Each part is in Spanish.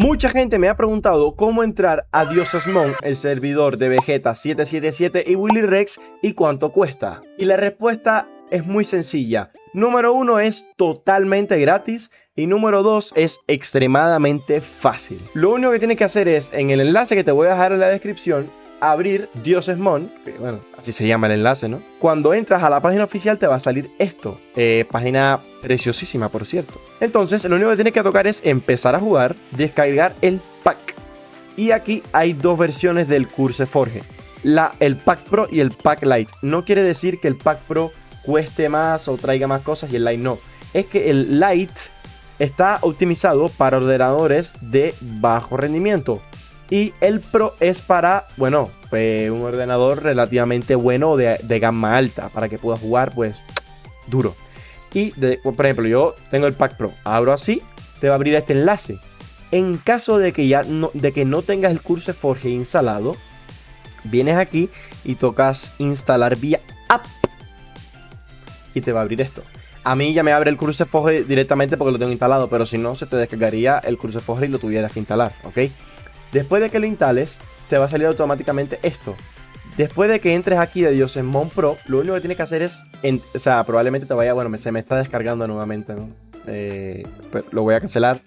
Mucha gente me ha preguntado cómo entrar a Diosesmon, el servidor de Vegeta 777 y Willy Rex, y cuánto cuesta. Y la respuesta es muy sencilla. Número 1 es totalmente gratis y número 2 es extremadamente fácil. Lo único que tienes que hacer es, en el enlace que te voy a dejar en la descripción, abrir Diosesmon, que bueno, así se llama el enlace, ¿no? Cuando entras a la página oficial te va a salir esto, página preciosísima, por cierto. Entonces, lo único que tienes que tocar es empezar a jugar, descargar el pack. Y aquí hay dos versiones del Curse Forge, el pack Pro y el pack Lite. No quiere decir que el pack Pro cueste más o traiga más cosas y el Lite no. Es que el Lite está optimizado para ordenadores de bajo rendimiento. Y el Pro es para, bueno, pues un ordenador relativamente bueno de gama alta, para que puedas jugar, pues, duro. Y, por ejemplo, yo tengo el Pack Pro, abro así, te va a abrir este enlace. En caso de que no tengas el Curse Forge instalado, vienes aquí y tocas instalar vía app. Y te va a abrir esto. A mí ya me abre el Curse Forge directamente porque lo tengo instalado, pero si no, se te descargaría el Curse Forge y lo tuvieras que instalar, ¿ok? Después de que lo instales, te va a salir automáticamente esto. Después de que entres aquí de Diosesmon Pro, lo único que tienes que hacer es... o sea, probablemente te vaya... Bueno, se me está descargando nuevamente, ¿no? Lo voy a cancelar.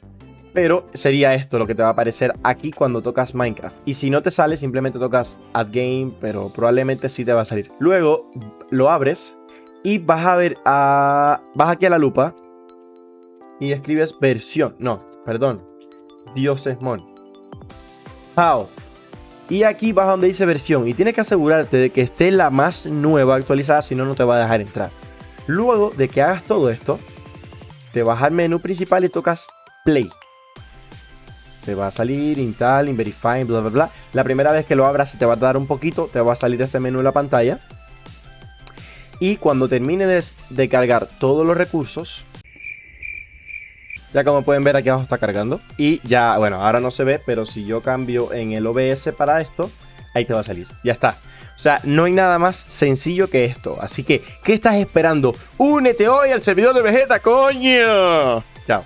Pero sería esto lo que te va a aparecer aquí cuando tocas Minecraft. Y si no te sale, simplemente tocas Add Game, pero probablemente sí te va a salir. Luego, lo abres y vas a ver... vas aquí a la lupa y escribes versión. No, perdón. Diosesmon. How. Y aquí vas a donde dice versión y tienes que asegurarte de que esté la más nueva actualizada, si no, no te va a dejar entrar. Luego de que hagas todo esto, te vas al menú principal y tocas Play. Te va a salir Install, Verify, bla bla bla. La primera vez que lo abras, si te va a tardar un poquito, te va a salir este menú en la pantalla. Y cuando termine de cargar todos los recursos, ya como pueden ver, aquí abajo está cargando. Y ya, bueno, ahora no se ve, pero si yo cambio en el OBS para esto, ahí te va a salir. Ya está. O sea, no hay nada más sencillo que esto. Así que, ¿qué estás esperando? ¡Únete hoy al servidor de Vegeta, coño! Chao.